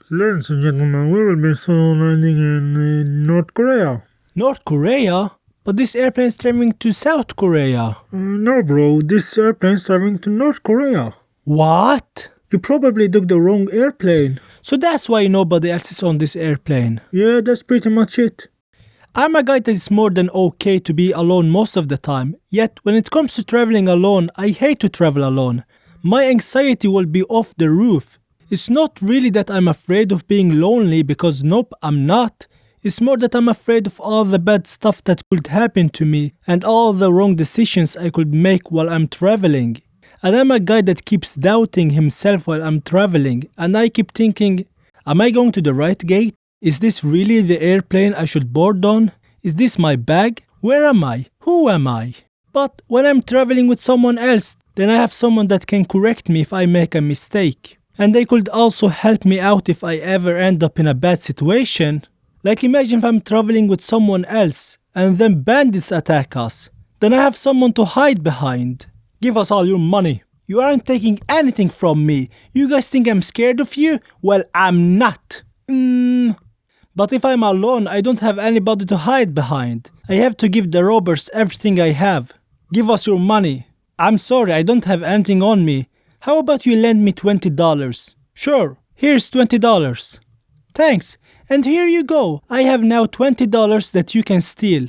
Ladies and gentlemen, we will be soon landing in North Korea. North Korea? But this airplane is traveling to South Korea. No, bro, this airplane is traveling to North Korea. What? You probably took the wrong airplane. So that's why nobody else is on this airplane. Yeah, that's pretty much it. I'm a guy that is more than okay to be alone most of the time. Yet, when it comes to traveling alone, I hate to travel alone. My anxiety will be off the roof. It's not really that I'm afraid of being lonely because nope, I'm not. It's more that I'm afraid of all the bad stuff that could happen to me and all the wrong decisions I could make while I'm traveling. And I'm a guy that keeps doubting himself while I'm traveling, and I keep thinking, am I going to the right gate? Is this really the airplane I should board on? Is this my bag? Where am I? Who am I? But when I'm traveling with someone else, then I have someone that can correct me if I make a mistake. And they could also help me out if I ever end up in a bad situation. Like imagine if I'm traveling with someone else and then bandits attack us. Then I have someone to hide behind. Give us all your money. You aren't taking anything from me. You guys think I'm scared of you? Well, I'm not. But if I'm alone, I don't have anybody to hide behind. I have to give the robbers everything I have. Give us your money. I'm sorry, I don't have anything on me. How about you lend me $20? Sure, here's $20. Thanks, and here you go. I have now $20 that you can steal.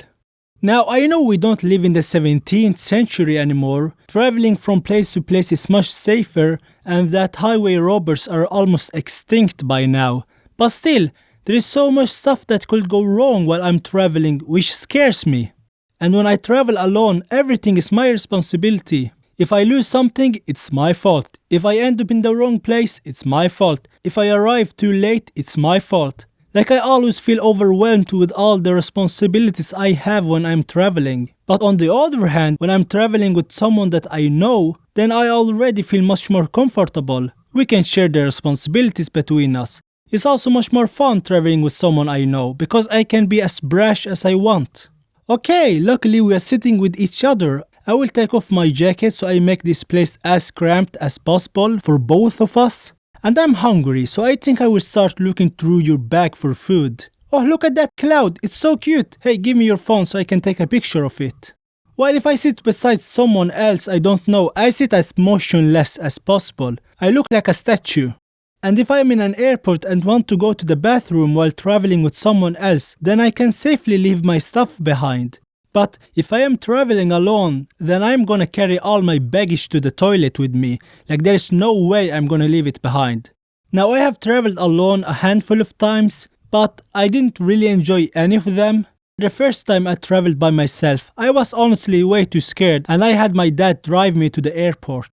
Now, I know we don't live in the 17th century anymore. Traveling from place to place is much safer, and that highway robbers are almost extinct by now. But still, there is so much stuff that could go wrong while I'm traveling, which scares me. And when I travel alone, everything is my responsibility. If I lose something, it's my fault. If I end up in the wrong place, it's my fault. If I arrive too late, it's my fault. Like I always feel overwhelmed with all the responsibilities I have when I'm traveling. But on the other hand, when I'm traveling with someone that I know, then I already feel much more comfortable. We can share the responsibilities between us. It's also much more fun traveling with someone I know because I can be as brash as I want. Okay, luckily we are sitting with each other. I will take off my jacket so I make this place as cramped as possible for both of us. And I'm hungry, so I think I will start looking through your bag for food. Oh, look at that cloud, it's so cute. Hey, give me your phone so I can take a picture of it. While if I sit beside someone else I don't know, I sit as motionless as possible. I look like a statue. And if I'm in an airport and want to go to the bathroom while traveling with someone else, then I can safely leave my stuff behind. But if I am traveling alone, then I'm gonna carry all my baggage to the toilet with me. Like there's no way I'm gonna leave it behind. Now I have traveled alone a handful of times, but I didn't really enjoy any of them. The first time I traveled by myself, I was honestly way too scared and I had my dad drive me to the airport.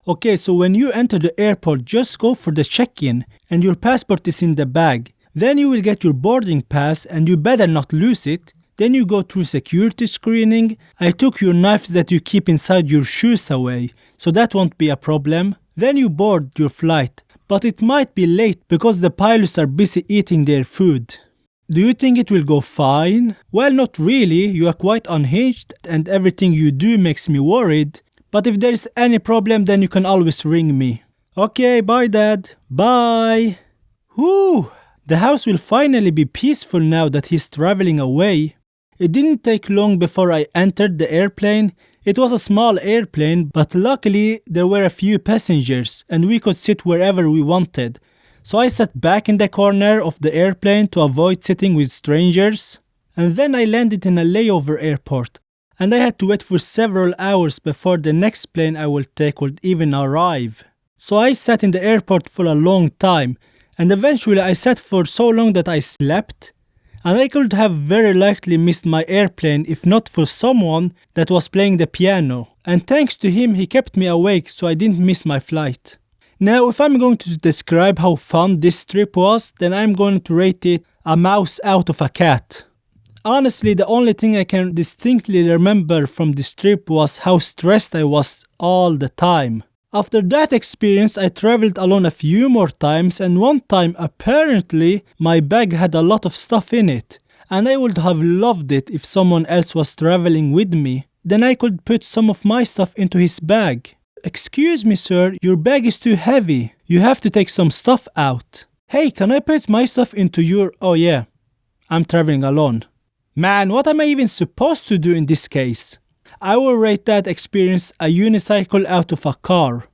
Okay, so when you enter the airport, just go for the check-in and your passport is in the bag. Then you will get your boarding pass and you better not lose it. Then you go through security screening. I took your knives that you keep inside your shoes away, so that won't be a problem. Then you board your flight, but it might be late because the pilots are busy eating their food. Do you think it will go fine? Well, not really. You are quite unhinged and everything you do makes me worried. But if there is any problem, then you can always ring me. Okay, bye Dad. Bye. Whew. The house will finally be peaceful now that he's traveling away. It didn't take long before I entered the airplane. It was a small airplane, but luckily there were a few passengers and we could sit wherever we wanted. So I sat back in the corner of the airplane to avoid sitting with strangers. And then I landed in a layover airport. And I had to wait for several hours before the next plane I will take would even arrive. So I sat in the airport for a long time. And eventually I sat for so long that I slept. And I could have very likely missed my airplane if not for someone that was playing the piano. And thanks to him, he kept me awake so I didn't miss my flight. Now, if I'm going to describe how fun this trip was, then I'm going to rate it a mouse out of a cat. Honestly, the only thing I can distinctly remember from this trip was how stressed I was all the time. After that experience, I traveled alone a few more times, and one time apparently my bag had a lot of stuff in it. And I would have loved it if someone else was traveling with me. Then I could put some of my stuff into his bag. Excuse me sir, your bag is too heavy. You have to take some stuff out. Hey, can I put my stuff into your... Oh yeah, I'm traveling alone. Man, what am I even supposed to do in this case? I will rate that experience a unicycle out of a car.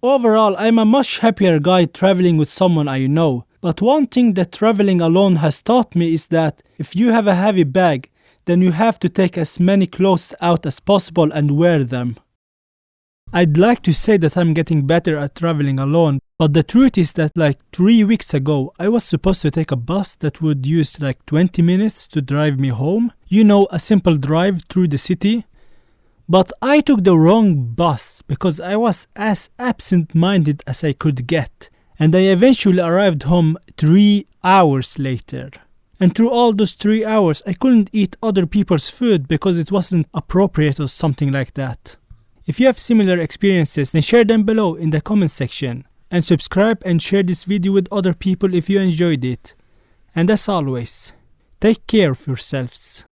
Overall, I'm a much happier guy traveling with someone I know. But one thing that traveling alone has taught me is that if you have a heavy bag, then you have to take as many clothes out as possible and wear them. I'd like to say that I'm getting better at traveling alone, but the truth is that like 3 weeks ago, I was supposed to take a bus that would use like 20 minutes to drive me home. You know, a simple drive through the city. But I took the wrong bus because I was as absent-minded as I could get. And I eventually arrived home 3 hours later. And through all those 3 hours, I couldn't eat other people's food because it wasn't appropriate or something like that. If you have similar experiences, then share them below in the comment section. And subscribe and share this video with other people if you enjoyed it. And as always, take care of yourselves.